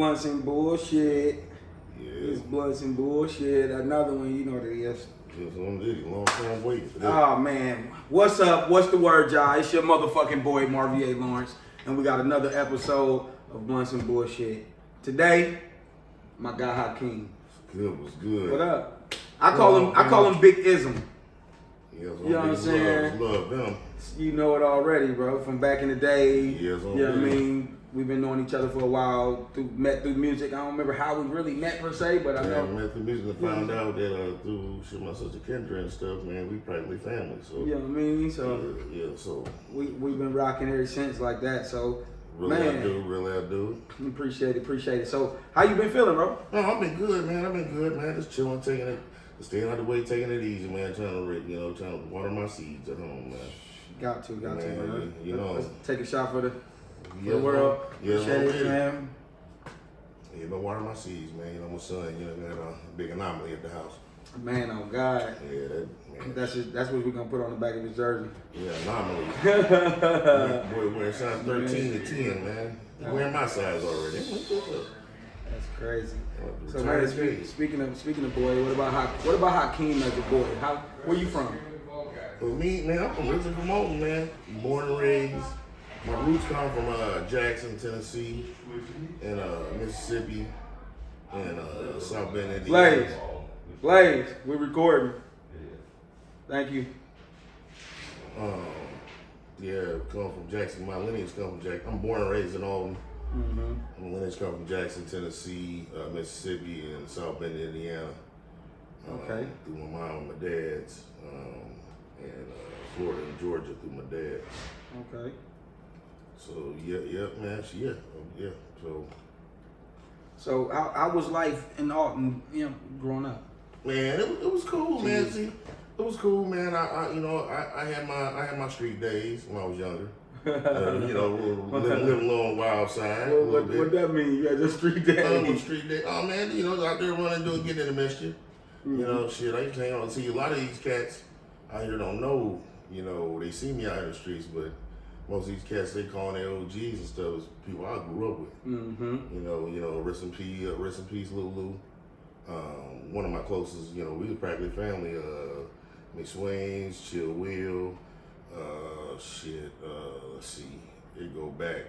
Blunts and Bullshit. Yeah. It's Blunts and Bullshit. Another one, you know what it is. Just on this, long time waiting for that. Oh, man. What's up? What's the word, y'all? It's your motherfucking boy, Marvier Lawrence. And we got another episode of Blunts and Bullshit. Today, my guy Hakim. Was good. What up? I call him Big Ism. Yes, You know what I'm saying? Love him. You know it already, bro. From back in the day. Yes, you know what I mean? We've been knowing each other for a while. Met through music. I don't remember how we really met per se, but I know. We met through music and found out that through my sister Kendra and stuff, man, we practically family. So you know what I mean? So so we've been rocking ever since like that. So really man, I do. Appreciate it. So how you been feeling, bro? No, I've been good, man. Just chilling, taking it, staying out of the way, taking it easy, man. Trying to water my seeds at home, man. Got to, man. You know, let's take a shot for the world. Appreciate it, man. Yeah, been watering my seeds, man. You know, my son, got a big anomaly at the house. Man, oh God. Yeah, that's what we're gonna put on the back of his jersey. Yeah, anomaly. Boy, wearing size 13 to 10, man. You wearing my size already. That's crazy. So, man, speaking of boy, what about Hakim as a boy? Where you from? Well, me, man, I'm originally from Alton, man. Born and raised. My roots come from Jackson, Tennessee, and Mississippi, and South Bend, Indiana. Blaze, we're recording. Thank you. Come from Jackson. My lineage come from Jackson. I'm born and raised in Alton. Mm-hmm. My lineage come from Jackson, Tennessee, Mississippi, and South Bend, Indiana. Okay. Through my mom and my dad's, and Florida and Georgia through my dad. Okay. So man, yeah. So how was life in Alton, growing up? Man, it was cool, man. See, it was cool, man. I had my street days when I was younger. Living a little wild side. What that mean? You had your street days? Street day. Oh man, out there running, getting into mischief. Mm-hmm. Shit. I used to hang out and see a lot of these cats out here don't know. They see me out in the streets, but most of these cats they calling their OGs and stuff is people I grew up with. Mm-hmm. Rest in peace, Lulu. One of my closest, we were practically family. McSwain's, Chill Will. Let's see. It go back.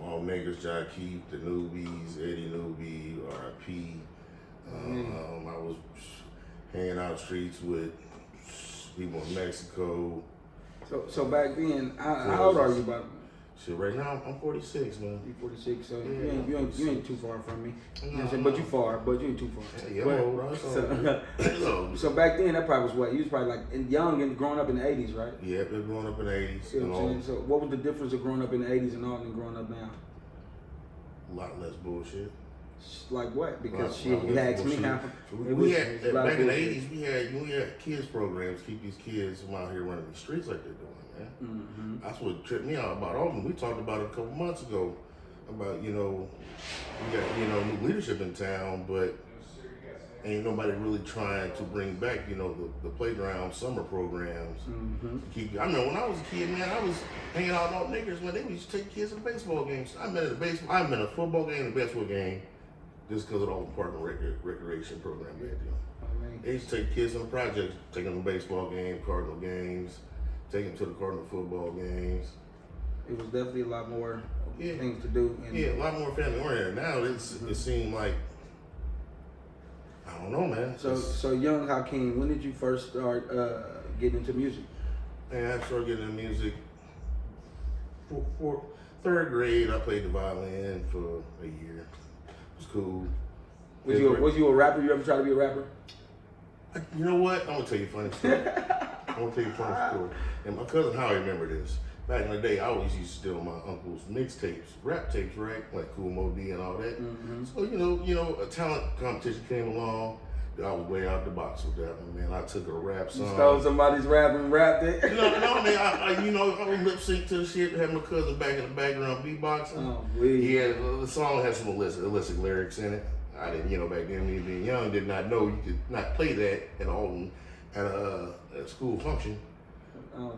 All niggas, Jai Keith, the Newbies, Eddie Newbie, R.I.P. I was hanging out streets with people in Mexico. So back then, how old are you, about? Shit, right now I'm 46, man. You 46, so you ain't too far from me. You know what I'm saying? But you ain't too far. Yeah, I'm old. So back then, that probably was what? You was probably like young and growing up in the 80s, right? Yeah, been growing up in the 80s. You know what I'm saying? So what was the difference of growing up in the 80s and all and growing up now? A lot less bullshit. Like what? Because you asked me how. We had back in the 80s, we had kids programs, keep these kids from out here running the streets like they're doing, man. Mm-hmm. That's what tripped me out about Alton. We talked about it a couple months ago about we got new leadership in town, but ain't nobody really trying to bring back the playground summer programs. Mm-hmm. I remember when I was a kid, man, I was hanging out with all niggers when they used to take kids to baseball games. I've been at a football game and a basketball game. Just because of the Alton Park and Recreation program we had, They used to take kids on the projects, take them to baseball games, Cardinal games, take them to the Cardinal football games. It was definitely a lot more things to do. A lot more family oriented. Now it seemed like, I don't know, man. So young Hakim, when did you first start getting into music? Man, I started getting into music for third grade. I played the violin for a year. It was cool. Was you a rapper? You ever try to be a rapper? You know what? I'm gonna tell you a funny story. And my cousin Howie remember this. Back in the day, I always used to steal my uncle's mixtapes, rap tapes, right? Like Cool Mo D and all that. Mm-hmm. So a talent competition came along. I was way out the box with that one, man. I took a rap song. You stole somebody's rap and rapped it? No, man. I would lip sync to the shit. Had my cousin back in the background beatboxing. Oh, weird. Yeah, the song has some illicit lyrics in it. I didn't, back then, me being young, did not know you could not play that at Alton at a school function.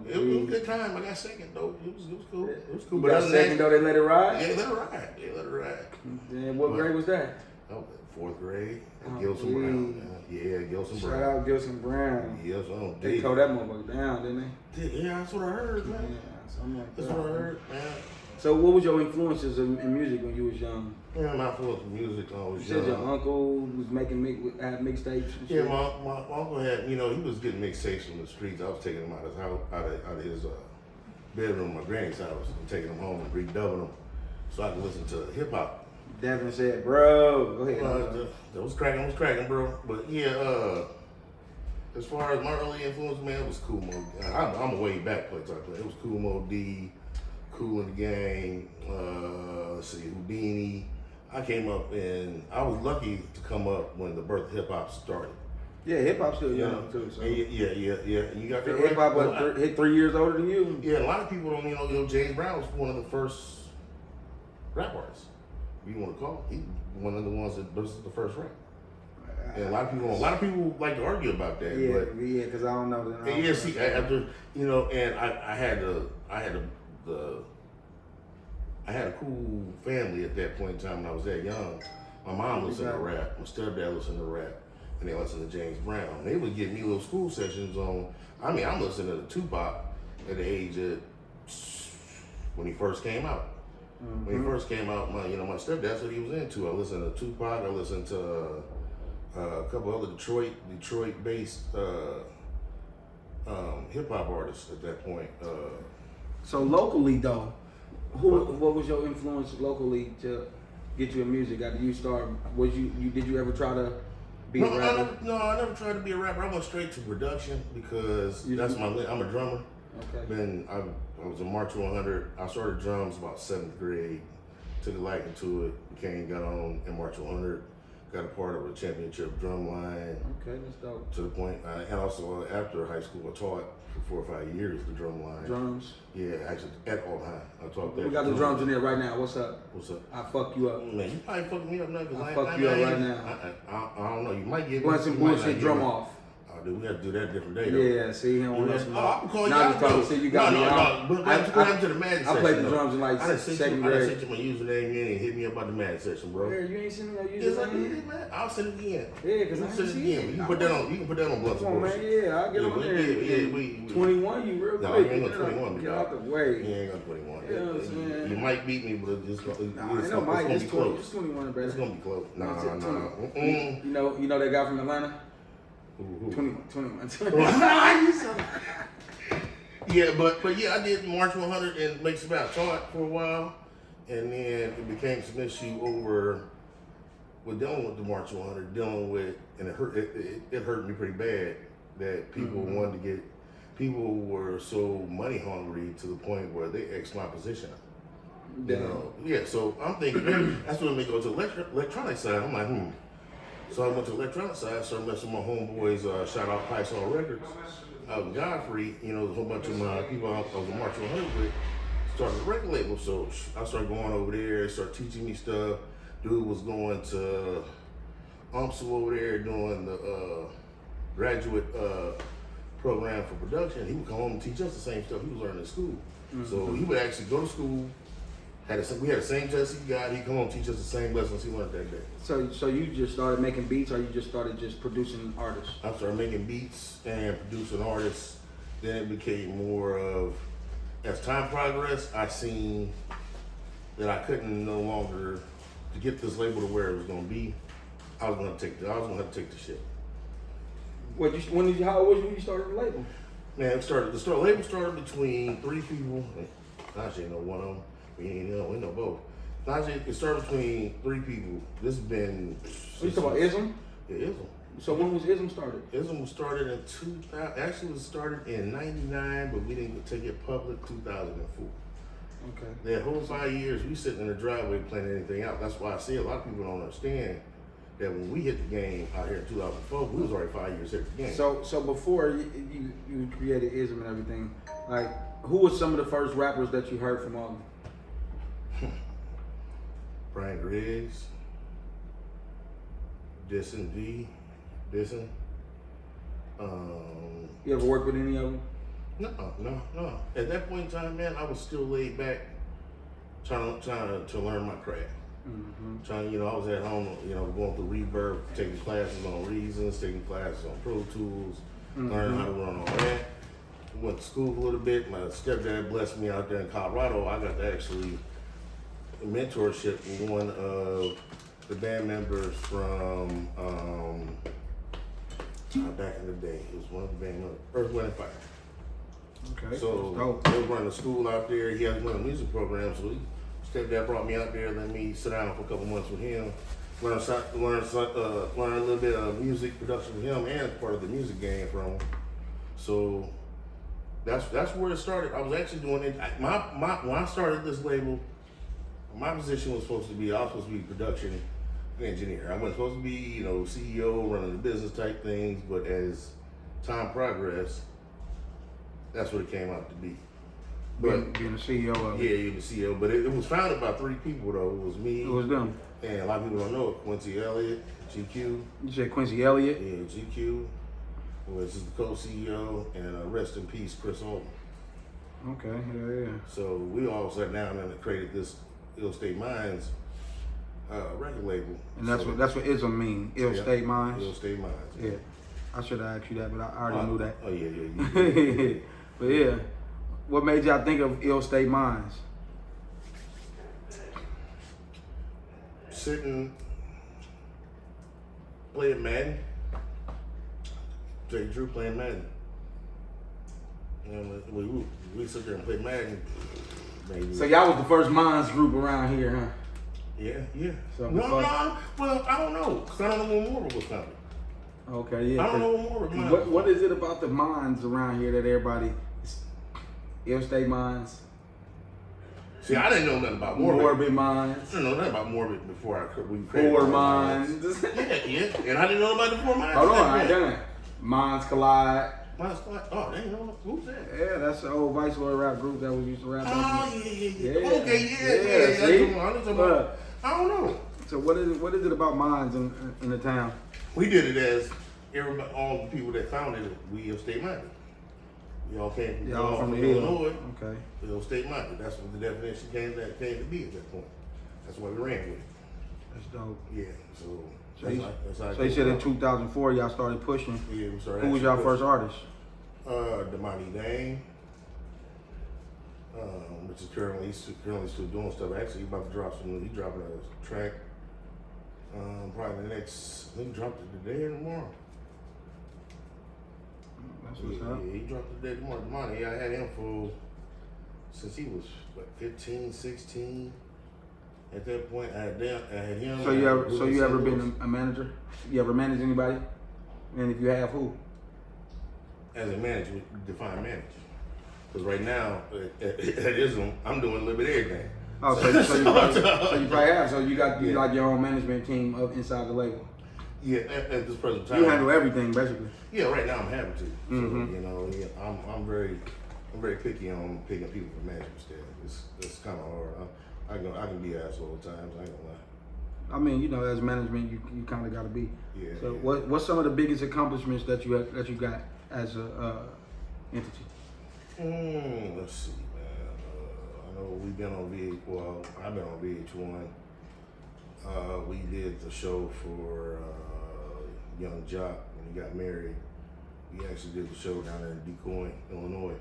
It was a good time. I got second though. It was cool. It was cool. But got second though, they let it ride? Yeah, let it ride. Yeah, let it ride. Then what grade was that? Oh, fourth grade. Gilson geez. Brown. Yeah, Gilson Brown. Shout out Gilson Brown. Yes, They tore that motherfucker down, didn't they? Yeah, that's what I heard, man. Yeah, something like That's that. what I heard, man. So what was your influences in music when you was young? Yeah, my influence with music when I was You said your uncle was had mixtapes and Yeah, shit? my uncle had, he was getting mixtapes from the streets. I was taking them out of his house, out of his bedroom, my granny's house, and taking them home and redubbing them so I could listen to hip hop. Devin said, bro, go ahead. That was cracking, bro. But yeah, as far as my early influence, man, it was Cool Mo. I'm a way back player type player. It was Cool Mo D, Cool in the Gang, let's see, Houdini. I came up and I was lucky to come up when the birth of hip hop started. Yeah, hip hop's still young too. So. Yeah. And you got that hip hop hit 3 years older than you. Yeah, a lot of people don't, James Brown was one of the first rap artists. You want to call it? He one of the ones that was the first rap. And a lot of people like to argue about that. Yeah, but, because I don't know that. Yeah, see, after and I had a cool family at that point in time when I was that young. My mom listened to rap, my stepdad listened to rap, and they listened to James Brown. They would give me little school sessions on. I'm listening to Tupac at the age of when he first came out. Mm-hmm. When he first came out, my stepdad, that's what he was into. I listened to Tupac. I listened to a couple other Detroit-based hip hop artists at that point. So locally, though, what was your influence locally to get you in music? After you start, did you ever try to be a rapper? I never tried to be a rapper. I went straight to production because I'm a drummer. Okay. Then I was in March 100. I started drums about 7th grade. Took a liking to it. Got on in March 100. Got a part of a championship drum line. Okay, that's dope. To the point, and also after high school, I taught for 4 or 5 years the drum line. Drums? Yeah, actually at Alton. I taught that. We got the drums in there right now. What's up? What's up? I fuck you up. Man, you probably fucking me up now. I fuck you up right now. I don't know. You might get Blunts and bullshit drum off. Oh, dude, we got to do that a different day, though. Yeah, see, he don't want us. I'm calling you out. Now See, you got me out. But I to the Madden section. I played the drums in like second grade. I sent you my username. You ain't hit me up about the Madden section, bro. Yeah, you ain't sent me no username. Yes, I did, man. I'll send it again. Yeah, because I send it again. You can put that on Blunts. Come on, man. Yeah, I'll get on there. Yeah, 21, you real quick. No, you ain't got 21. Get out the way. You ain't got 21. You know what I'm saying? You might beat me, but it's going to be close. It's 21, baby. It's going to be close. Nah. You know that guy from Atlanta? Who? 21. Yeah, but yeah, I did March 100 and Makes About Taught for a while, and then it became some issue over with dealing with the March 100, and it hurt me pretty bad that people wanted to people were so money hungry to the point where they X'd my position. So I'm thinking that's what made me go to electronic side. I'm like, So I went to the electronic side, started messing with my homeboys, shout out Python Records, out in Godfrey, a whole bunch of my people I was in March 100 with, started a record label. So I started going over there, started teaching me stuff. Dude was going to UMSL over there doing the graduate program for production. He would come home and teach us the same stuff he was learning in school. So he would actually go to school. We had the same test he got. He'd come home and teach us the same lessons he learned that day. So you just started making beats, or you just started producing artists? I started making beats and producing artists. Then it became more of, as time progressed, I seen that I couldn't no longer, to get this label to where it was going to be, I was going to have to take the shit. How old was you when you started the label? Man, the label started between 3 people. Gosh, ain't no one of them. We know both. It started between 3 people. This has been. You talking about ISM? Yeah, ISM. So when was ISM started? ISM was started in 2000. Actually, it was started in '99, but we didn't take it public 2004. Okay. That whole 5 years, we sitting in the driveway planning anything out. That's why I say a lot of people don't understand that when we hit the game out here in 2004, we was already 5 years hit the game. So before you created ISM and everything, like who was some of the first rappers that you heard from all? Brian Griggs, Disson. You ever worked with any of them? No. At that point in time, man, I was still laid back, trying to learn my craft. Mm-hmm. I was at home, going through Reverb, taking classes on Reasons, taking classes on Pro Tools, learning how to run all that. Went to school a little bit. My stepdad blessed me out there in Colorado. I got to actually mentorship with one of the band members from back in the day. It was one of the band members, Earth, Wind, and Fire. Okay. So I was running a school out there. He had one music program, so stepdad brought me out there, let me sit down for a couple months with him, learn a little bit of music production with him and part of the music game from him. So that's where it started. I was actually doing it. When I started this label, my position was supposed to be production engineer. I wasn't supposed to be, CEO, running the business type things, but as time progressed, that's what it came out to be. But being the CEO of it. Yeah, you're the CEO. But it was founded by 3 people though. It was me. It was them. And a lot of people don't know it. Quincy Elliott, GQ. You said Quincy Elliott? Yeah, GQ. Which is the co-CEO, and rest in peace, Chris Alton. Okay, yeah. So we all sat down and created this Ill State Minds record label. And that's what ISM mean. Ill State Minds. Ill State Minds. Yeah. I should have asked you that, but I already knew that. Oh yeah. But yeah, what made y'all think of Ill State Minds? Sitting, playing Madden. Jay Drew playing Madden. And we sit there and play Madden. Maybe. So y'all was the first Minds group around here, huh? Yeah. So Well, I don't know, because I don't know when Moore was coming. Okay, yeah. I don't know when Moore was coming. What is it about the Minds around here that everybody, Ill State Minds? See, I didn't know nothing about Morbid. Morbid Minds. I didn't know nothing about Morbid before we created Four Minds. Yeah. And I didn't know about the 4 Minds. Hold on, I ain't done it. Minds Collide. Minds Collide. Oh, they know who's that? Yeah, that's the old Vice Lord rap group that we used to rap. Oh, yeah. Okay, See? I don't know. So what is it about Minds in the town? We did it as all the people that founded it, we Ill State Minded. Y'all from Illinois. Okay. Ill State Minded. That's what the definition came to be at that point. That's what we ran with. That's dope. Yeah. So you said in 2004 y'all started pushing. Yeah, we started. Who was y'all first artist? Damani Dane, which is currently still doing stuff. Actually, he's about to drop he dropping a track. Probably the next. I think he dropped it today or tomorrow. That's what's up. Yeah, he dropped it today tomorrow. Damani, I had him since he was 15, 16. At that point, I had him. So you ever been a manager? You ever managed anybody? And if you have, who? As a manager, we define manager. Because right now, at ISM, I'm doing a little bit of everything. Oh, so you probably have. So you got like your own management team up inside the label. Yeah, at this present time. You handle everything basically. Yeah, right now I'm happy to. Mm-hmm. So, I'm very picky on picking people for management staff. It's kind of hard. I can be asshole at times. I ain't gonna lie. I mean, as management, you kind of got to be. Yeah. So what's some of the biggest accomplishments that you got as a entity? Let's see, man. I know we've been on VH. Well, I've been on VH1. We did the show for Young Jock when he got married. We actually did the show down there in DuQuoin, Illinois.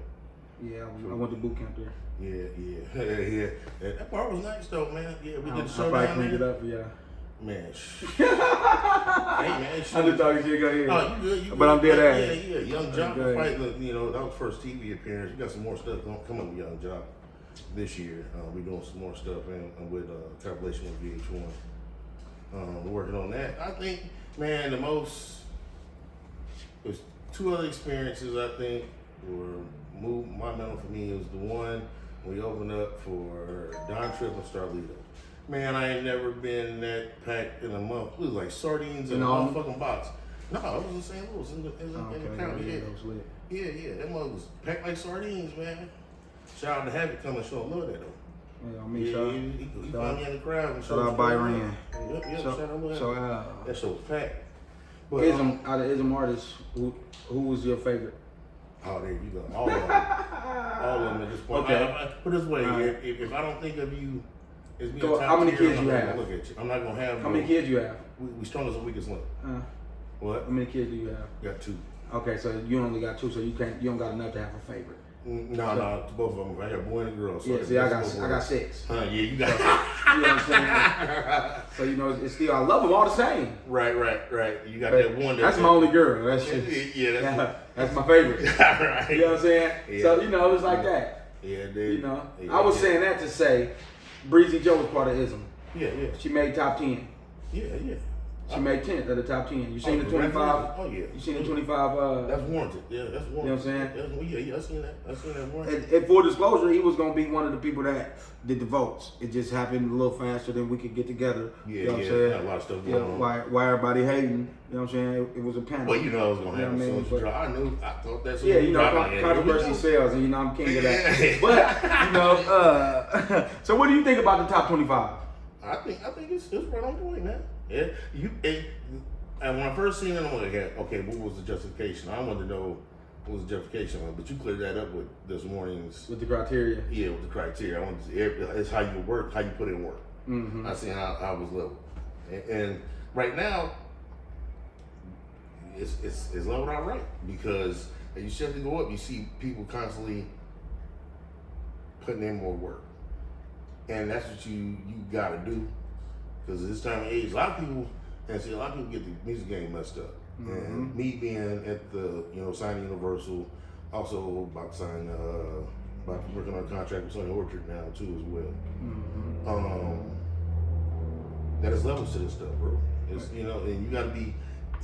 Yeah, I went to boot camp there. Yeah. That part was nice though, man. Yeah, we did the show I down probably cleaned there. it up for y'all. Man, hey man, I'm just talking shit. Go ahead. Oh, you good? But I'm dead ass. Yeah. Young Jock, that was first TV appearance. We got some more stuff coming with Young Jock this year. We're doing some more stuff and with collaboration with VH1. We're working on that. I think, man, there's 2 other experiences I think were monumental for me. It was the one we opened up for Don Tripp and Starlito. Man, I ain't never been that packed in a month. It was like sardines in a whole fucking box. No, it was in St. Louis, in the county. Yeah, that mother was packed like sardines, man. Shout out to Habit coming and showing love that though. Yeah, I mean, he found me in the crowd and shout out Byron. Yep, shout out that show was packed. But out of ISM artists, who was your favorite? Oh, there you go. All of them. All of them at this point. Okay. Put it this way, Right. if I don't think of you as being So, top how many tier, kids I'm you not have? gonna look at you. I'm not gonna have. How many kids you have? We strong as a weakest link. What? How many kids do you have? Got 2. Okay, so you only got 2, so you don't got enough to have a favorite. No, both of them. I got a boy and a girl. So Yeah, see, I got 6. Yeah, you got. You know what I'm saying? So you know, it's still I love them all the same. Right. You got But that one. that's my only girl. That's my favorite. Right. You know what I'm saying? Yeah. So you know, it's like that. Yeah, You know, I was saying that to say, Breezy Joe was part of ISM. Yeah. She made top 10. Yeah. She made 10th of the top 10. You seen the 25? Oh yeah. You seen the 25? That's warranted. Yeah, that's warranted. You know what I'm saying? Yeah, I seen that warranted. And for disclosure, he was gonna be one of the people that did the votes. It just happened a little faster than we could get together. Yeah, you know what I'm saying? Got a lot of stuff going on. Why everybody hating? You know what I'm saying? It was a panic. Well, you know I was gonna happen. You know what I mean? I thought that's Yeah, you know, controversy sells, and you know I'm king of that. Yeah. But you know, so what do you think about the top 25? I think it's right on point, man. Yeah, and when I first seen it, I'm like, okay, what was the justification? I wanted to know what was the justification was, but you cleared that up with this morning's. With the criteria. Yeah, with the criteria. I wanted to see, it's how you work, how you put in work. Mm-hmm. I seen how I was leveled, and right now, it's leveled out right because as you start to go up, you see people constantly putting in more work, and that's what you got to do because at this time of age, a lot of people get the music game messed up. Mm-hmm. And me being at the signing Universal, also about to sign about to working on a contract with Sony Orchard now too as well. Mm-hmm. That is levels to this stuff, bro. It's and you gotta be.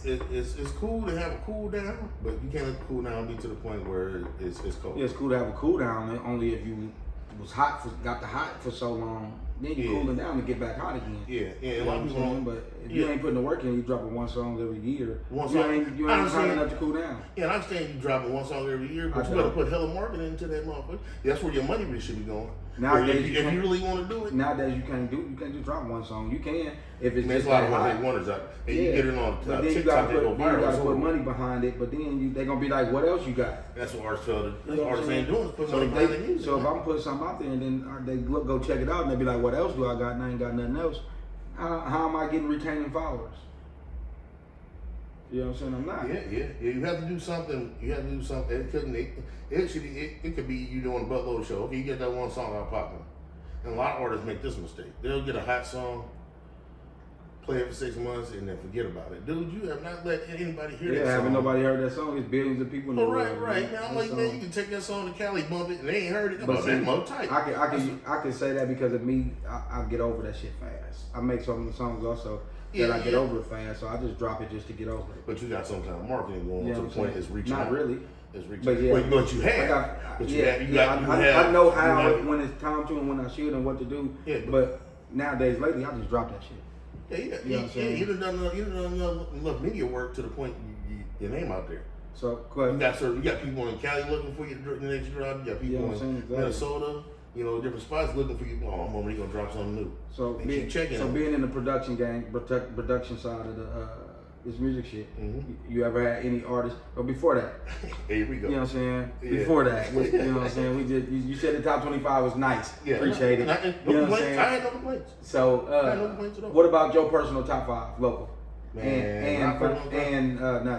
It's cool to have a cool down, but you can't let the cool down be to the point where it's cold. Yeah, it's cool to have a cool down, only if you was got the hot for so long. Then you cooling down to get back hot again. Yeah. You know what I'm saying? But if you ain't putting the work in, you dropping one song every year. You ain't trying enough to cool down. Yeah, and I understand you dropping one song every year, but you better put hella marketing into that motherfucker. That's where your money really should be going. Nowadays, if you really want to do it. Nowadays, you can't just drop one song. You can if it's just like one wonders out, and you get it on but then TikTok. You gotta put money behind it. But then they're gonna be like, "What else you got?" That's what artists feel. Artists ain't doing is put money behind their music. So if I'm putting something out there and then they go check it out and they be like, "What else do I got? And I ain't got nothing else." How am I getting retaining followers? You know what I'm saying? I'm not. Yeah. You have to do something. It could be you doing a buttload show. Okay, you get that one song out popping. And a lot of artists make this mistake. They'll get a hot song, play it for 6 months, and then forget about it. Dude, you have not let anybody hear that song. Haven't nobody heard that song. It's billions of people in the world. Right. Now I'm like, man, you can take that song to Cali, bump it, and they ain't heard it. But that mother tight. I can say that because of me. I get over that shit fast. I make so many songs also that I get over it fast, so I just drop it just to get over it. But you got some kind of marketing going on to the point it's reaching Not out. really. It's reaching but yeah, but you have. I know how when it's time to and when I should and what to do. Yeah, but nowadays, lately, I just drop that shit. You done done enough media work to the point your name out there. So you got people in Cali looking for you the next drop. You got people in Minnesota. Different spots looking for you. Oh, I'm already gonna drop something new. So being in the production production side of this music shit, you ever had any artists? Or before that, here we go. You know what I'm saying? Yeah. Before that, you know what I'm saying? You said the top 25 was nice. Yeah, appreciate it. You know what I'm saying? I had no complaints. So, I had no complaints at all. What about your personal top 5 local? Man,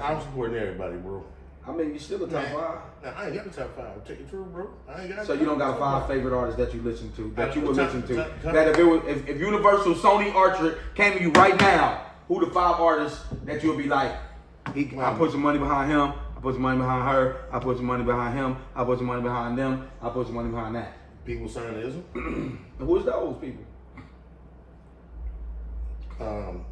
I'm supporting everybody, bro. I mean, you still a top 5. Nah, I ain't got a top 5. Take it true, bro. I ain't got. So you don't got 5 favorite artists that you listen to, that you would listen to. That if Universal Sony Orchard came to you right now, who the 5 artists that you'll be like, I put some money behind him, I put some money behind her, I put some money behind him, I put some money behind them, I put some money behind that. People signing ISM? Who's those people? So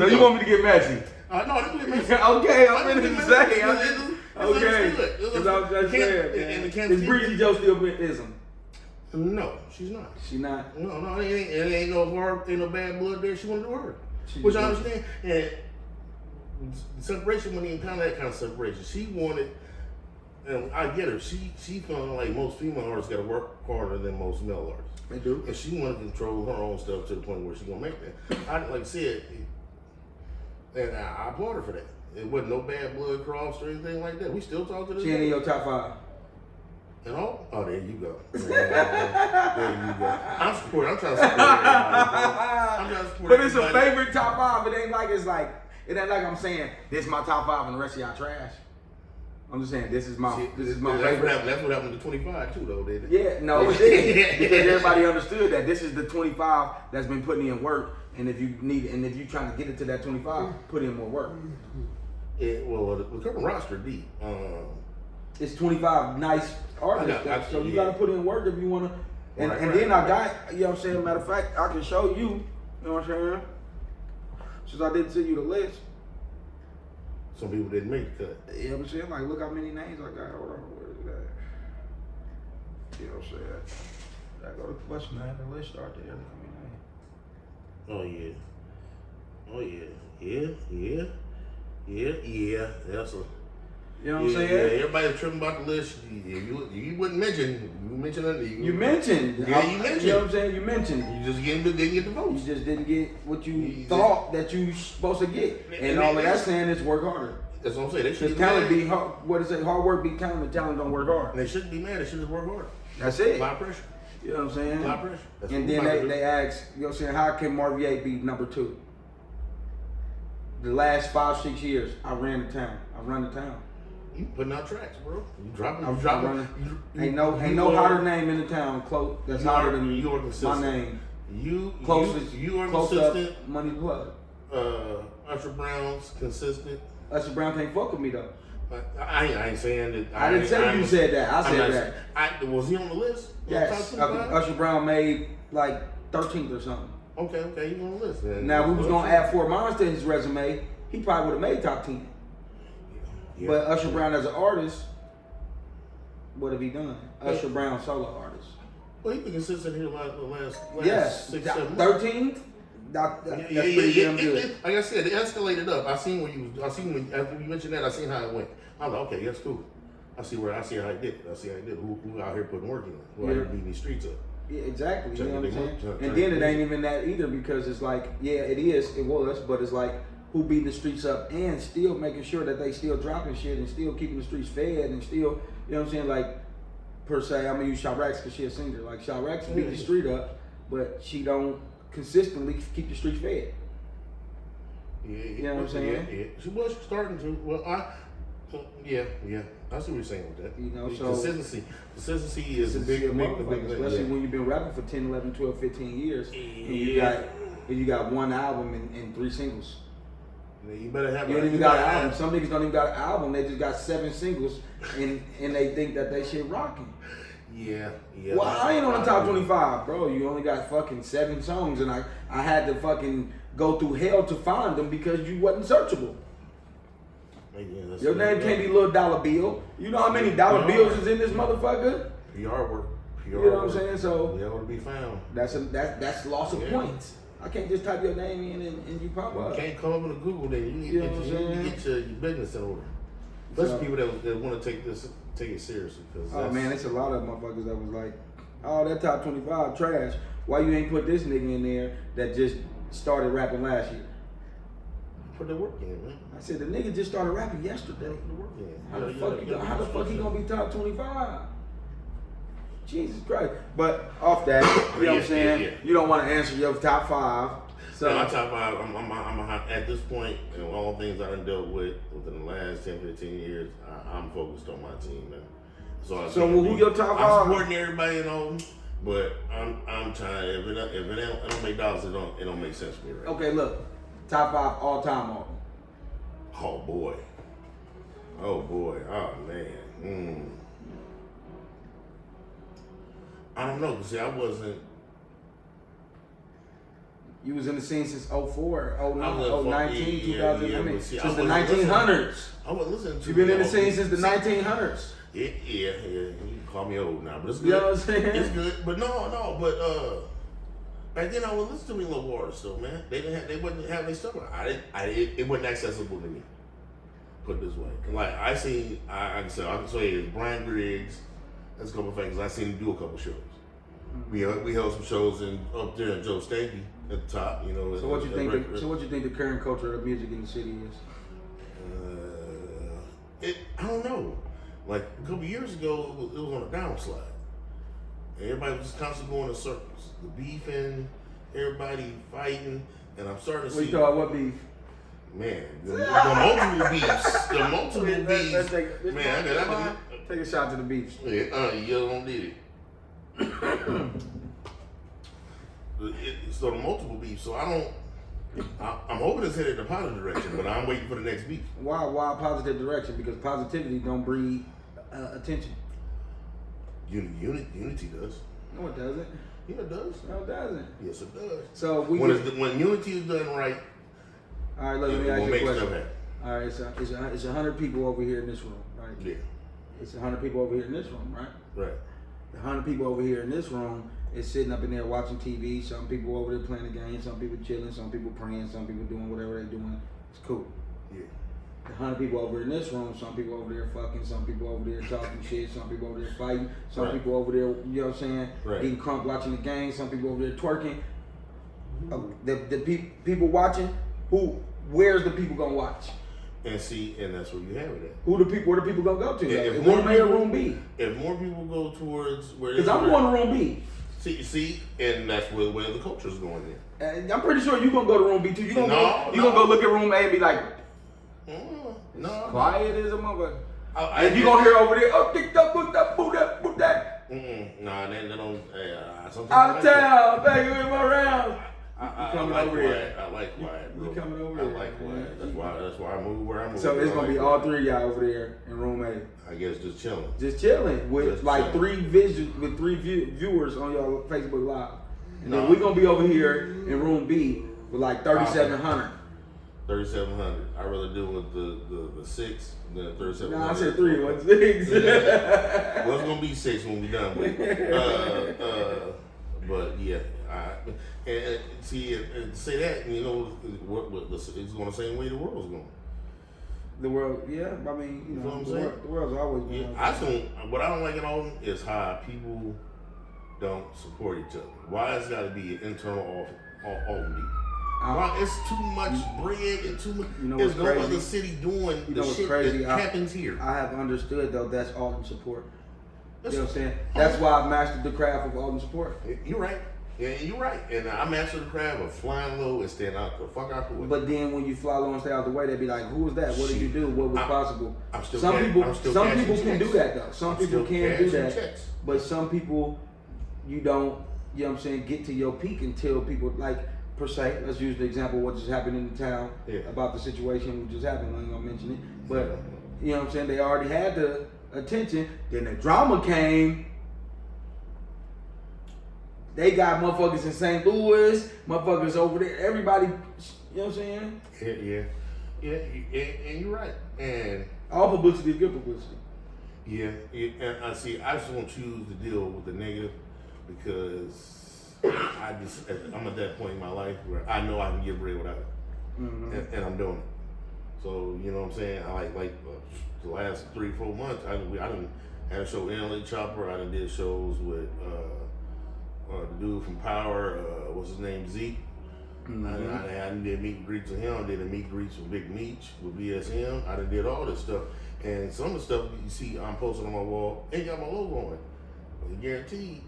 you want me to get messy? No, this is messy. Okay, I'm finna say. Okay. Because I was just saying, is Breezy Joe still with ISM? No, she's not. She not? No, it ain't no bad blood there. She want to do her. Which I understand. And separation wasn't even that kind of separation. She wanted, and I get her. She feeling like most female artists got to work harder than most male artists. They do. And she wanted to control her own stuff to the point where she gonna make that. Like I said, and I applaud her for that. It wasn't no bad blood crossed or anything like that. We still talk to this. She ain't in your top 5. And all? Oh, there you go. There you go. I'm supporting. I'm trying to support everybody. But it's a favorite top 5. It ain't like I'm saying this is my top 5 and the rest of y'all trash. I'm just saying this is my favorite. That's what happened to 25 too, though, didn't it? Yeah, no, it did because everybody understood that this is the 25 that's been putting in work, and if you trying to get it to that 25, put in more work. Well, the current roster deep. It's 25 nice artists, so you got to put in work if you want to. And then I got, you know what I'm saying. Matter of fact, I can show you. You know what I'm saying? Since I didn't send you the list. Some people didn't make the cut. You know what I'm saying? Like, look how many names I got. Hold on, where is that? You know what I'm saying? I go to question, I have the list start there. Look how many names. Oh yeah. That's a. You know what I'm saying? Yeah, everybody's tripping about the list. You wouldn't mention. You mentioned it. You mentioned. Yeah, you mentioned. You know what I'm saying? You mentioned. You just didn't get the votes. You just didn't get what you thought that you supposed to get. And all of that's saying is work harder. That's what I'm saying. They should talent be hard. What is it? Hard work beat talent, and talent don't work hard. And they shouldn't be mad. They should just work hard. That's it. A lot of pressure. You know what I'm saying? A lot of pressure. That's and then they ask, you know what I'm saying, how can Marvier be number 2? The last 5-6 years, I ran the town. You putting out tracks, bro. You dropping. Ain't no hotter name in the town. Close. That's hotter than you are consistent. My name. You are consistent. Money plug. Usher Brown's consistent. Usher Brown can't fuck with me though. I ain't saying that. I didn't say you said that. I said that. Was he on the list? Yes. Usher Brown made like 13th or something. Okay, he on the list. Now we was gonna add Fort Myers to his resume. He probably would have made top 10. Yeah. But Usher Brown as an artist, what have he done? Usher Brown solo artist. Well, he's been consistent here the last yes. 6, 7 months. 13th. That's pretty damn good. Like I said, it escalated up. I seen when after you mentioned that, I seen how it went. I'm like, okay, that's cool. I see how it did. Who out here putting work in? Who out here beating these streets up? Yeah, exactly. You know what I'm saying? And then it ain't even that either because it's like, yeah, it was, but it's like who beating the streets up and still making sure that they still dropping shit and still keeping the streets fed and still, you know what I'm saying? Like, per se, I'm gonna use Chirac because she a singer. Like, Chirac beat the street up, but she don't consistently keep the streets fed. Yeah, you know what I'm saying? Yeah. She was starting to. Well, yeah. I see what you're saying with that. You know, so consistency is a big thing. Especially when you've been rapping for 10, 11, 12, 15 years. Yeah. And you got one album and 3 singles. Yeah, you better have. You don't even got an album. Some niggas don't even got an album. They just got 7 singles, and they think that they shit rocking. Yeah. Well, I ain't on the top 25, bro. You only got fucking 7 songs, and I had to fucking go through hell to find them because you wasn't searchable. Yeah, your name can't be Little Dollar Bill. You know how many dollar bills is in this motherfucker? PR work. You know what I'm saying? So yeah, to be found. That's loss of points. I can't just type your name in and you pop up. You can't come up with a Google then. You need to get your business in order. Especially people that want to take it seriously. Oh man, it's a lot of motherfuckers that was like, oh, that top 25 trash. Why you ain't put this nigga in there that just started rapping last year? Put the work in, man. I said the nigga just started rapping yesterday. Put the work in. How the fuck he gonna be top 25? Jesus Christ. But off that, you know what I'm saying? Yeah. You don't want to answer your top 5. So my top 5, I'm at this point, and all things I done dealt with within the last 10, 15 years, I'm focused on my team, man. So who your top 5? I'm supporting everybody, you know, but I'm trying. If it don't make dollars, it don't make sense for me, right? Okay, look, top 5 all time album. Oh boy, oh man. I don't know, because see, I wasn't. You was in the scene since 04, 19, 2000, since the 1900s. I wasn't listening to You've been in the scene since the 1900s. Yeah. You can call me old now, but it's good. You know what I'm saying? It's good, but but back then I wasn't listening to me local artists though, man. They wouldn't have any stuff. It wasn't accessible to me. Put it this way, like I can say it's Brian Griggs. That's a couple of things. I seen him do a couple shows. We held some shows up there in Joe Stanky at the top, you know. So what you think the current culture of music in the city is? I don't know. Like a couple years ago, it was on a downslide. Everybody was just constantly going in circles. The beefing, everybody fighting, and I'm starting to see. We thought what beef? Man, the multiple beefs. The multiple beefs. Man, I got take a shot to the beefs. Yeah, you don't need it. So the multiple beefs. So I'm hoping it's headed in a positive direction, but I'm waiting for the next beef. Why positive direction? Because positivity don't breed attention. Unity does. No, it doesn't. Yeah, it does. No, it doesn't. Yes, it does. So when unity is done right. All right, let me ask you a question. All right, it's 100 people over here in this room, right? Yeah. It's 100 people over here in this room, right? Right. The 100 people over here in this room is sitting up in there watching TV. Some people over there playing the game. Some people chilling. Some people praying. Some people doing whatever they're doing. It's cool. Yeah. The 100 people over in this room. Some people over there fucking. Some people over there talking shit. Some people over there fighting. Some right. people over there, you know what I'm saying, right. eating crunk watching the game. Some people over there twerking. The people watching, where's the people gonna watch? And that's where you have it at. Where the people gonna go to? If room A or room B? If more people go towards where, because I'm going to room B. See, and that's where the culture's going in. I'm pretty sure you gonna go to room B too. You gonna gonna go look at room A and be like, no, quiet as a motherfucker. And you gonna hear over there, oh, tick that, boot that. Nah, they don't. Out of town, baby, in my rounds. I like quiet. I like quiet, bro. You coming over I here? like quiet. That's why I move where I move. So it's gonna be all three of y'all over there in room A. I guess just chilling. Just chilling with just like chilling. three viewers on your Facebook Live, and then we're gonna be over here in room B with like 3,700. 3,700. I'd rather do with the 6 than 3,700. Nah, I said 3, what's 6? Well, it's gonna be 6 when we done with it. But yeah, and see, and say that, you know, it's going the same way the world's going. The world, yeah. I mean, you know what I'm saying? The world's always been. What I don't like at all is how people don't support each other. Why it's got to be an internal Alton? Why it's too much bread and too much. You know there's what's no crazy? other city doing the shit crazy? that happens here. I have understood though that's Alton support. You know what I'm saying? That's why I mastered the craft of Alton support. You're right. Yeah, you're right. And I mastered the craft of flying low and staying out the fuck out the way. But then when you fly low and stay out the way, they be like, "Who was that? What did you do? What was possible?" Some people can do that though. Some people can do that. But some people, you don't. You know what I'm saying? Get to your peak until people like. Per se, let's use the example of what just happened in the town about the situation which just happened. I ain't gonna mention it, but you know what I'm saying. They already had the attention. Then the drama came. They got motherfuckers in St. Louis, motherfuckers over there. Everybody, you know what I'm saying? Yeah. And you're right. And all publicity is good publicity. Yeah. And I see. I just won't choose to deal with the negative because. I'm at that point in my life where I know I can get bread without it, and I'm doing it. So you know what I'm saying. I like the last 3-4 months. I done had a show with LA Chopper. I done did shows with the dude from Power. What's his name? Zeke. I did meet and greets with him. I did a meet and greets with Big Meech with BSM. I done did all this stuff, and some of the stuff you see I'm posting on my wall ain't got my logo on it. But guaranteed.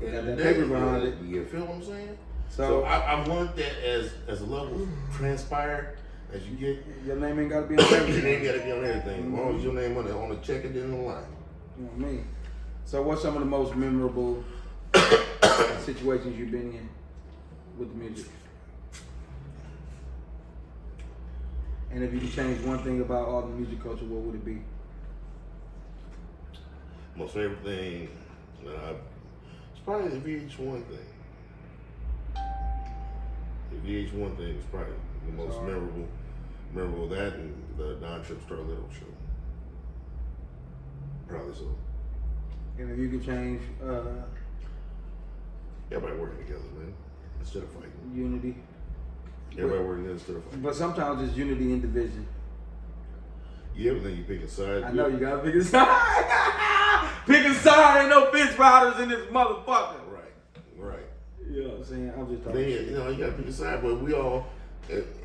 Got that paper behind it. You feel what I'm saying? So I've learned that as a level transpired as you get. Your name ain't got to be on everything. Your name got to be on everything. As long as your name on the check and then on the line. You know what I mean? So what's some of the most memorable situations you've been in with the music? And if you could change one thing about all the music culture, what would it be? Most favorite thing it's probably the VH1 thing. The VH1 thing is probably the most memorable. That and the Don Trip Star Little show. Probably so. And if you could change everybody working together, man, instead of fighting. Unity. Everybody working together instead of fighting. But sometimes it's unity in division. Yeah, but then you pick a side. I know you gotta pick a side. Pick a side, ain't no bitch riders in this motherfucker. Right. You know what I'm saying? I'm just talking Then, shit. you know, you gotta pick a side, but we all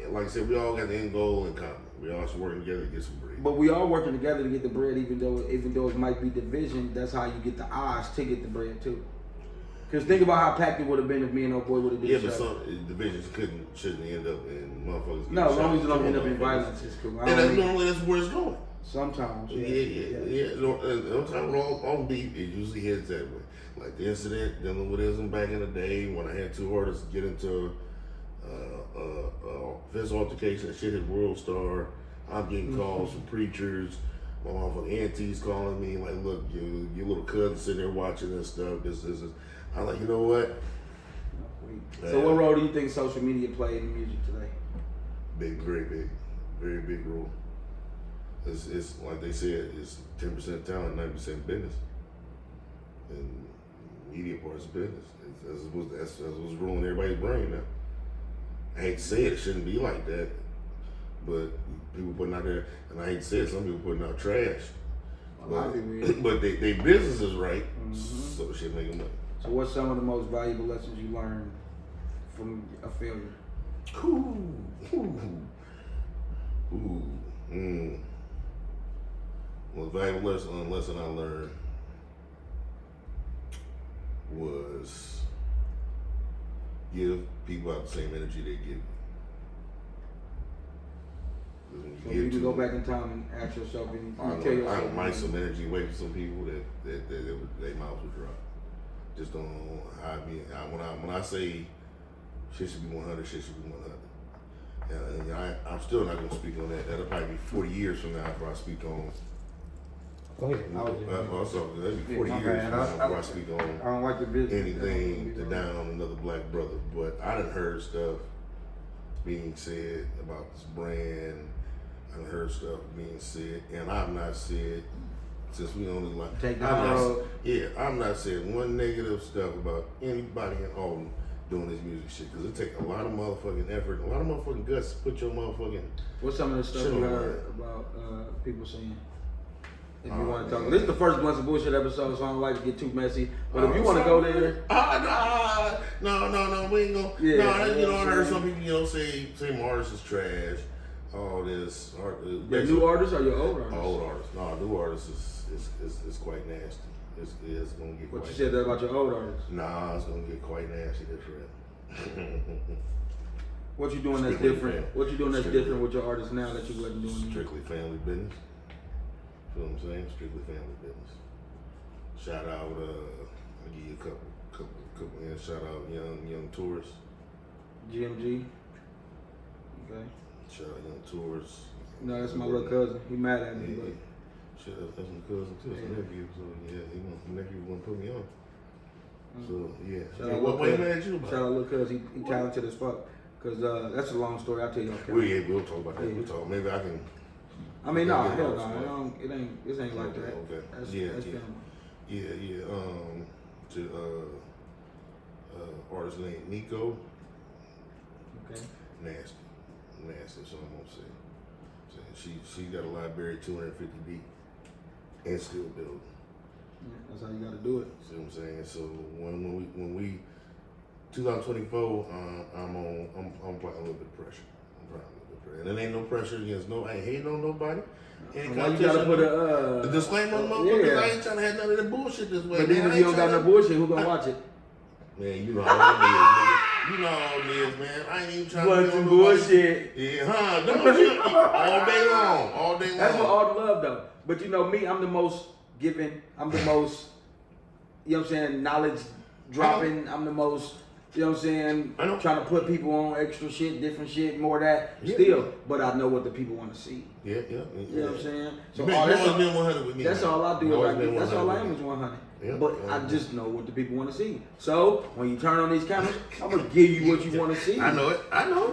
like I said, we all got the end goal in common. We all should work together to get some bread. But we all working together to get the bread, even though it might be division. That's how you get the eyes to get the bread too. Because think about how packed it would have been if me and old boy would have did. Yeah, but some divisions shouldn't end up in motherfuckers. No, as long as it don't end up in violence, it's cool. And normally that's where it's going. Sometimes. Yeah. Sometimes all beef, it usually heads that way. Like the incident dealing with ism back in the day when I had two artists get into this altercation, shit hit World Star. I'm getting calls from preachers. My motherfucking aunties calling me like, look, your little cousin sitting there watching this stuff. This. I'm like, you know what? So what role do you think social media played in music today? Big, very big role. It's like they said, it's 10% talent, 90% business. And media part is business. That's what's ruling everybody's brain now. I hate to say it shouldn't be like that, but people putting out there, and I hate to say it, some people putting out trash. But they business is right, so shit making money. So what's some of the most valuable lessons you learned from a failure? Well, the valuable lesson I learned was give people out the same energy they give you. So you can go back in time and ask yourself, I don't mind some energy away from some people that they mouths would drop. Just don't hide me. When I say shit should be 100, shit should be 100. And I'm still not gonna speak on that. That'll probably be 40 years from now before I speak on. Go ahead. That'll be 40 years from now before I speak on. I don't like the business. Anything to down on another black brother, but I done heard stuff being said about this brand. I done heard stuff being said, and I've not said. Since we only like, I'm not saying one negative stuff about anybody in Alton doing this music shit, because it takes a lot of motherfucking effort, a lot of motherfucking guts to put your motherfucking. What's some of the stuff you heard about people saying? If you want to talk, this is the first Blunts and Bullshit episode, so I don't like to get too messy. But if you want to go there, no, we ain't gonna. Yeah, I heard some people, say my artist is trash. All this, your new artists or your old artists? Old artists. No, new artists is quite nasty. It's gonna get. What you said that about your old artists? Nah, it's gonna get quite nasty. That's right. What you doing that's different? What you doing that's different with your artists now that you wasn't doing? Strictly family business. Feel what I'm saying? Strictly family business. Shout out. I'll give you a couple. And shout out young tourists. GMG. Okay. Shout out young tourists. No, that's my little cousin. He mad at me, but. Shout out, that's my cousin too. It's my nephew. So my nephew wouldn't put me on. So yeah. What you mad at you about? Shout out little cousin. He talented as fuck. Cause that's a long story. I'll tell you. We'll talk about that. Yeah. We'll talk. Maybe I can. I mean, no, hell no. This ain't like that. Okay. That's family. Yeah. To artist named Nico. Okay. Nasty. So I'm gonna say. She got a library 250 deep and still building. Yeah, that's how you gotta do it. See what I'm saying? So when we 2024, I'm applying a little bit of pressure. And it ain't no pressure against I ain't hating on nobody. Why you gotta put a disclaimer on motherfuckers? I ain't trying to have none of that bullshit this way. But then if you don't got no bullshit, who gonna watch it? Man, you know how it is, nigga. You know how it is, man. I ain't even trying to do bullshit. Yeah, don't you? All day long. That's what all the love though. But you know me, I'm the most giving. I'm the most, what I'm saying, knowledge dropping. I'm the most, what I'm saying, trying to put people on extra shit, different shit, more of that. Yeah. Still, but I know what the people want to see. Yeah. You know what I'm saying? So been 100 with me. That's all I do. That's all I am is 100. Yeah, but I just know what the people want to see. So when you turn on these cameras, I'm gonna give you what you want to see. I know it.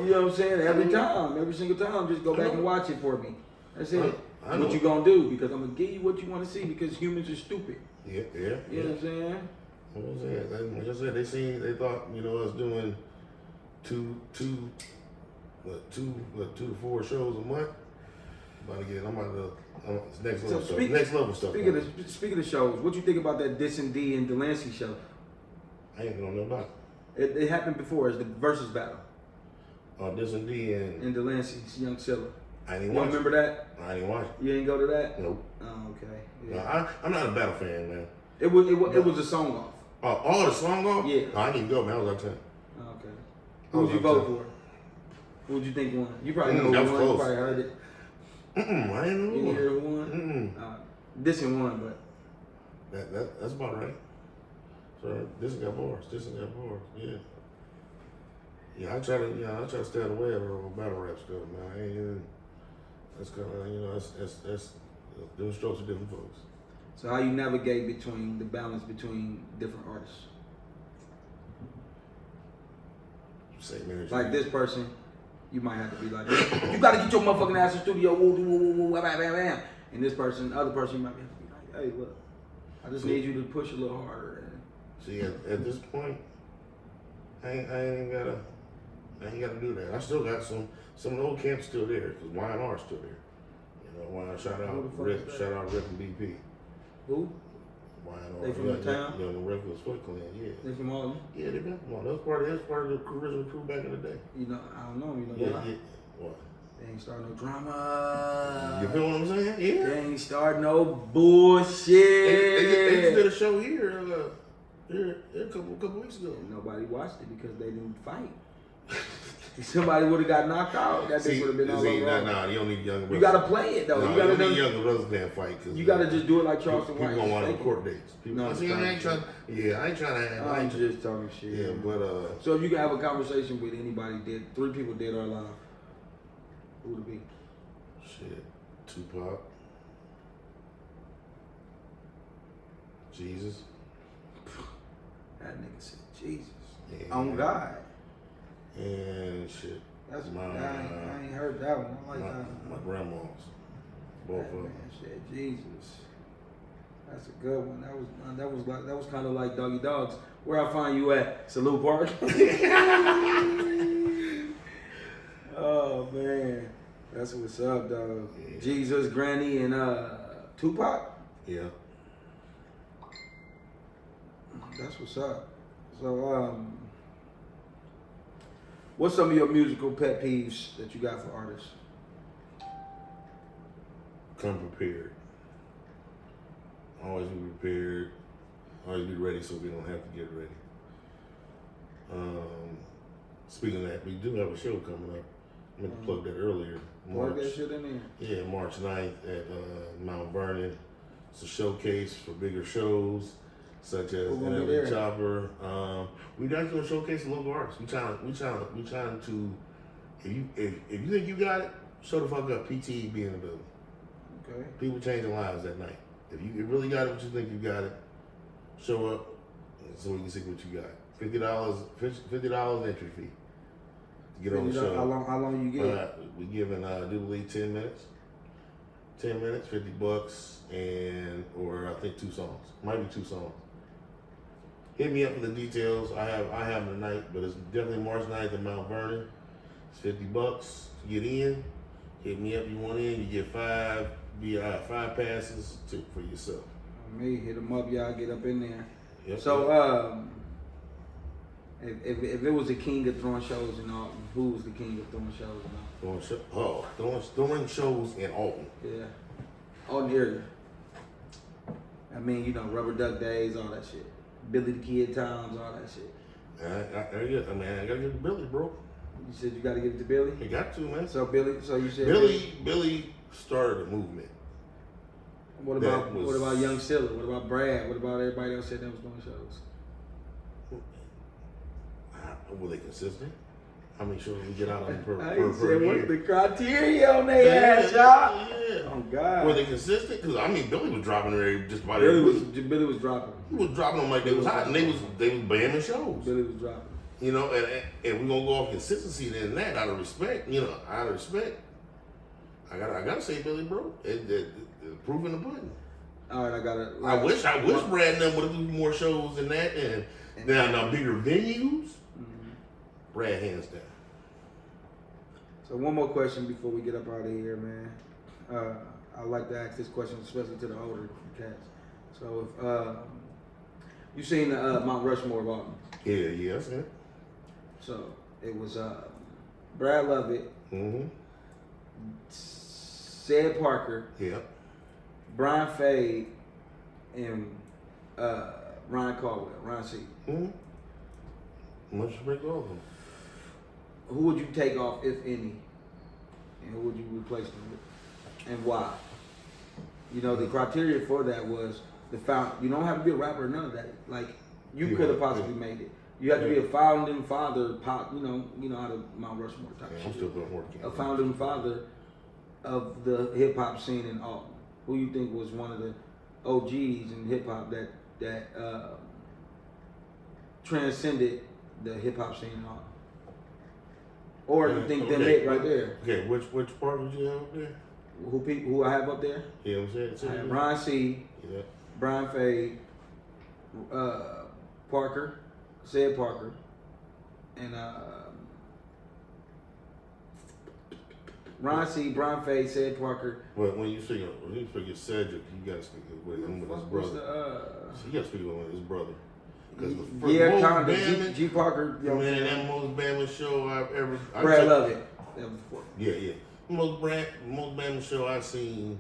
You know what I'm saying? Every single time, just go back and watch it for me. That's it. What you gonna do? Because I'm gonna give you what you want to see. Because humans are stupid. Yeah. You know what I'm saying? Like I said, they thought us doing two to 4 shows a month. Next level stuff. Speaking of shows, what you think about that Dissin' D and Delancey show? I ain't gonna know about it. It happened before as the versus battle. This and D and Delancey's Young Silla. I didn't You watch remember that? I didn't watch it. You ain't go to that? Nope. Oh, okay. Yeah. No, I'm not a battle fan, man. It was a song off. Oh, the song off? Yeah. No, I didn't go, man. I was out of town. Okay. Who would you vote for? Who would you think won? You probably know who won. Close. You probably heard it. I didn't know You who didn't hear who won. won? This one won, but That's about right. So this one got bars. Yeah. Yeah, I try to stay out of the way of the battle rap stuff, man. I ain't even, that's kind of, that's different strokes for different folks. So how you navigate between the balance between different artists? Same energy. Like this person, you might have to be like, you gotta get your motherfucking ass in the studio, woo, bam, bam, bam. And this person, other person, you might have to be like, hey, look, I just need you to push a little harder. See, at this point, I ain't gotta do that. I still got some of the old camps still there, because Y&R still there. You know, Y&R, shout out Rick and BP. Who? Y&R. They from the town? You know, the Reckless Foot Clan, yeah. They from Alton? Yeah, they been from Alton. That was part of the original crew back in the day. You know, I don't know. You know why? Yeah. What? They ain't start no drama. You feel what I'm saying? Yeah. They ain't start no bullshit. They just did a show here a couple weeks ago. And nobody watched it because they didn't fight. If somebody would have got knocked out, that thing would have been all over. Nah, you don't need younger brothers. You gotta play it though. No, you gotta need younger brothers can't fight. You gotta just do it like Charleston White. People White. don't want court dates. No, I ain't trying. Yeah, I ain't trying to. I'm just talking shit. Yeah, but So if you can have a conversation with anybody, three people dead or alive, who would it be? Shit, Tupac, Jesus. That nigga said Jesus. Yeah. On God. And shit. That's I ain't heard that one. I like that one. My grandma's. Both of them. Man said Jesus. That's a good one. That was kind of like Doggy Dogs. Where I find you at? Salute Park. Oh man, that's what's up, dog. Yeah. Jesus, Granny, and Tupac. Yeah. That's what's up. So, what's some of your musical pet peeves that you got for artists? Come prepared. Always be prepared. Always be ready so we don't have to get ready. Speaking of that, we do have a show coming up. I meant to plug that earlier. Plug that shit in there. Yeah, March 9th at Mount Vernon. It's a showcase for bigger shows, such as NLE Chopper. We just gonna showcase local artists. We trying to. If you think you got it, show the fuck up. PTE be in the building. Okay. People changing lives that night. If you really got it, what you think you got it, show up so we can see what you got. $50 entry fee to get on the show. How long you get? We giving Jubilee 10 minutes. 10 minutes, $50, or I think 2 songs. Might be 2 songs. Hit me up for the details. I have them tonight, but it's definitely March 9th in Mount Vernon. It's $50 to get in. Hit me up. You want in? You get 5 passes for yourself. Me hit them up, y'all get up in there. Yep, so if it was the king of throwing shows in Alton, who was the king of throwing shows in Alton? Throwing shows in Alton. Yeah, Alton area. I mean, you know, Rubber Duck Days, all that shit. Billy the Kid Times, all that shit. I gotta give it to Billy, bro. You said you gotta give it to Billy? You got to, man. So you said Billy started a movement. What about Young Silla? What about Brad? What about everybody else said that was doing shows? Were they consistent? How many shows we get out of them per said, year? what's the criteria on their ass, y'all? Yeah. Oh, God. Were they consistent? Because, Billy was dropping there just about Billy was dropping. He was dropping them like they was hot, and they was bamming shows. Billy was dropping. You know, and we're going to go off consistency then that, out of respect. I gotta say Billy, bro. It proof in the pudding. All right, I wish Brad and them would have done more shows than that, and now bigger venues. Mm-hmm. Brad hands down. So one more question before we get up out of here, man. I like to ask this question, especially to the older cats. So if you seen the Mount Rushmore of Alton? Yeah, I seen it. So it was Brad Lovett, Said Parker, Brian Fade, and Ryan Caldwell, Ryan C. Much respect to all of them. Who would you take off, if any, and who would you replace them with, and why? You know, the criteria for that was you don't have to be a rapper or none of that. Like, you could have possibly made it. You have to be a founding father, you know how the Mount Rushmore type shit. I'm still working. A founding father of the hip hop scene in Alton. Who you think was one of the OGs in hip hop that transcended the hip hop scene in Alton? Or you think them hit right there? Okay, which part would you have up there? Who I have up there? Yeah, I'm saying. I have Ryan C. Yeah. Brian Fade, Parker, Said Parker, and Ryan C. Brian Fade, Said Parker. Well, when you say Cedric, you gotta speak with him with his brother. So you gotta speak with his brother. Kind of. G. Parker. You know, man, that most Bama show I've ever. Brad Lovett. That was before. Yeah. Most Bama show I've seen,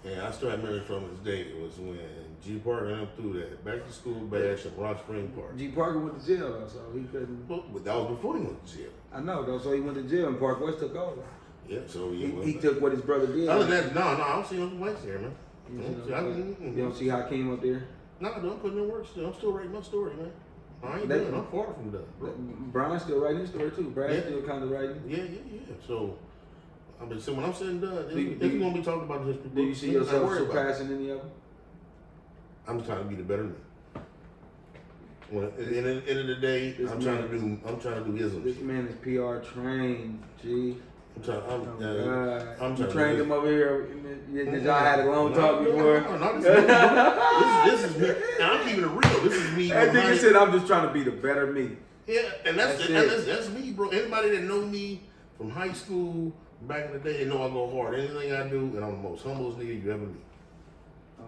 and I still have memory from this day. It was when G. Parker went through that back to school bash at Rock Spring Park. G. Parker went to jail, though, so he couldn't. But that was before he went to jail. I know, though. So he went to jail, and Park West took over. Yeah, so he took what his brother did. Other than that, no, I don't see no complaints there, man. You don't see Hakim up there? No, I don't put in work still. I'm still writing my story, man. I ain't done. I'm far from done, bro. Brian's still writing his story too. Brad's still kind of writing. Yeah. So, I mean, so when I'm sitting done, if you're gonna be talking about the history, do you see yourself surpassing any of them? I'm trying to be the better me. When at the end of the day, I'm trying to do isms. This man is PR trained, G. I'm trying you trained him over here. Did y'all had a long talk before? No, this is me. Now I'm keeping it real. This is me. That nigga said, I'm just trying to be the better me. Yeah, and that's me, bro. Anybody that know me from high school back in the day, they know I go hard. Anything I do, and I'm the most humblest nigga you ever meet.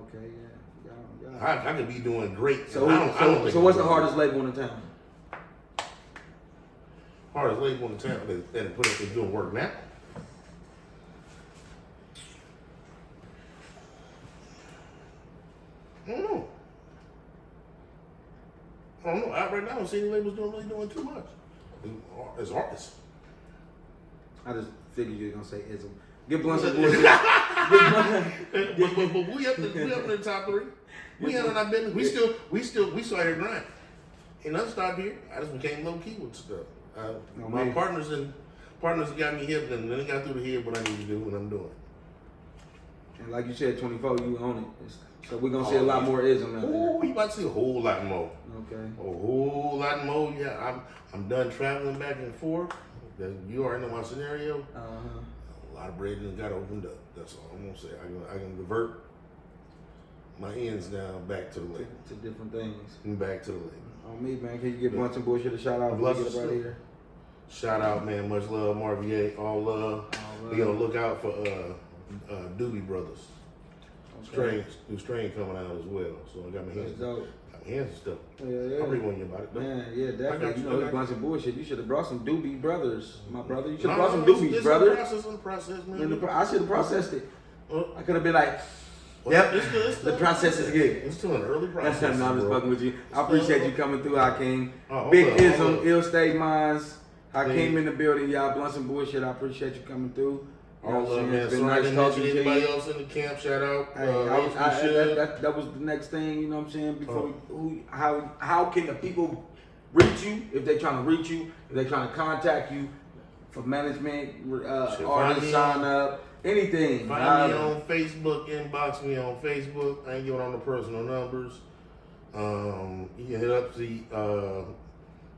Okay, yeah. I could be doing great. So what's the hardest label in the town? Hardest label in the town that put up is doing work now. I don't know. Right now, I don't see any labels really doing too much. As artists. I just figured you were gonna say ism. Get Blunt some bullshit. But we up in the top three. We handling our business. We still out here grinding. And I stopped here. I just became low key with stuff. My partners got me hip, and then they got through the head what I need to do, and I'm doing it. And like you said, 24, you own it. So we're gonna see a lot more ism out there. Oh, you about to see a whole lot more. Okay. A whole lot more. Yeah, I'm done traveling back and forth. You already know my scenario. A lot of bread got opened up. That's all I'm gonna say. I can divert my ends now back to the label. To different things. Back to the label. On me, man. Can you give Blunt some bullshit a shout out? Get it right here. Shout out, man. Much love, Marvier. All love. Be on the lookout for Doobie Brothers. New strain coming out as well. So I got my hands. And stuff. Yeah. I'll bring one you about it. Man, yeah, definitely. You know, it's bunch of bullshit. You should have brought some Doobie Brothers, my brother. You should have brought some Doobies, brother. Process, man. I should have processed it. I could have been like, yep, the process is good. It's still an early process. No, I'm just fucking with you. I appreciate you coming through, Hakim. Big ism, ill state minds. Hakim in the building, y'all. Blunt some bullshit. I appreciate you coming through. All love, man. It's been nice talking to anybody else in the camp. Shout out. That was the next thing, you know what I'm saying? Before how can the people reach you if they're trying to reach you, if they're trying to contact you for management, artists, sign up, anything. Find me on Facebook, inbox me on Facebook. I ain't giving on the personal numbers. You can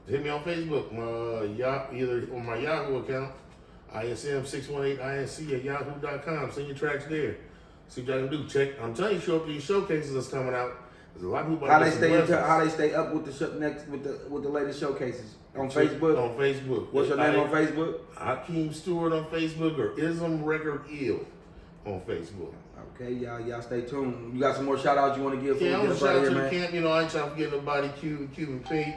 hit me on Facebook, either on my Yahoo account. ISM618inc@yahoo.com. Send your tracks there. See what y'all can do. I'm telling you, show up to these showcases that's coming out. There's a lot of people. How they stay up with the latest showcases on Facebook? On Facebook. What's your name on Facebook? Hakim Stewart on Facebook or Ism Record Ill on Facebook. Okay, y'all stay tuned. You got some more shout outs you want to give? Yeah, I want to shout out to the camp. I ain't trying to forget nobody. Cuban Pete,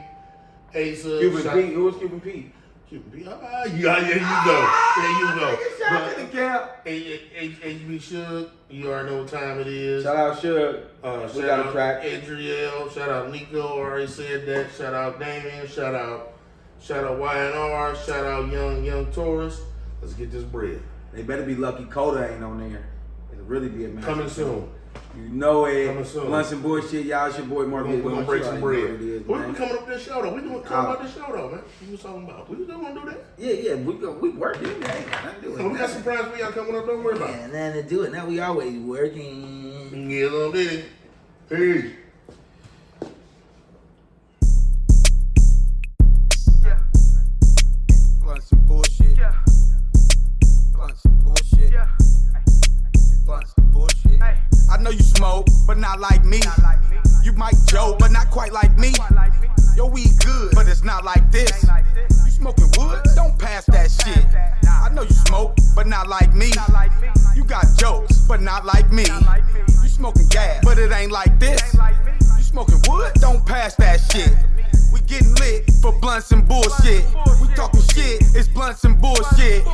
Asa. Cuban Pete. Who was Cuban Pete? Yeah, you go. There you go. Shout out to the camp. HB Shug, you already know what time it is. Shout out Shug. Shout out Adriel. Shout out Nico. Already said that. Shout out Damien. Shout out YNR. Shout out Young Taurus. Let's get this bread. They better be lucky Coda ain't on there. It'll really be a match. Coming soon. You know it. Coming soon. Lunch and bullshit, y'all. It's your boy Marvin. We're gonna break some bread. We coming up with this show though. We doing talking about this show though, man. What you talking about? We still gonna do that? Yeah. We working. Ain't got nothing to do with it. We got surprise for y'all coming up. Don't worry about it. Yeah, nothing to do it. Now we always working. Yeah, little bitty. Peace. Yeah. Blunt some bullshit. Yeah. Blunt some bullshit. Yeah. Blunt some bullshit. Hey. I know you smoke, but not like me. Not like me. You might joke, but not quite like me. Quite like me. Yo, weed good, but it's not like this. Ain't like this. You smoking wood? Don't pass that shit. I know you smoke, but not like me. Not like me. You got jokes, but not like me. Not like me. You smoking gas, but it ain't like this. Ain't like me. You smoking wood? Don't pass that shit. We getting lit for blunts and bullshit. We talking shit, it's blunts and bullshit.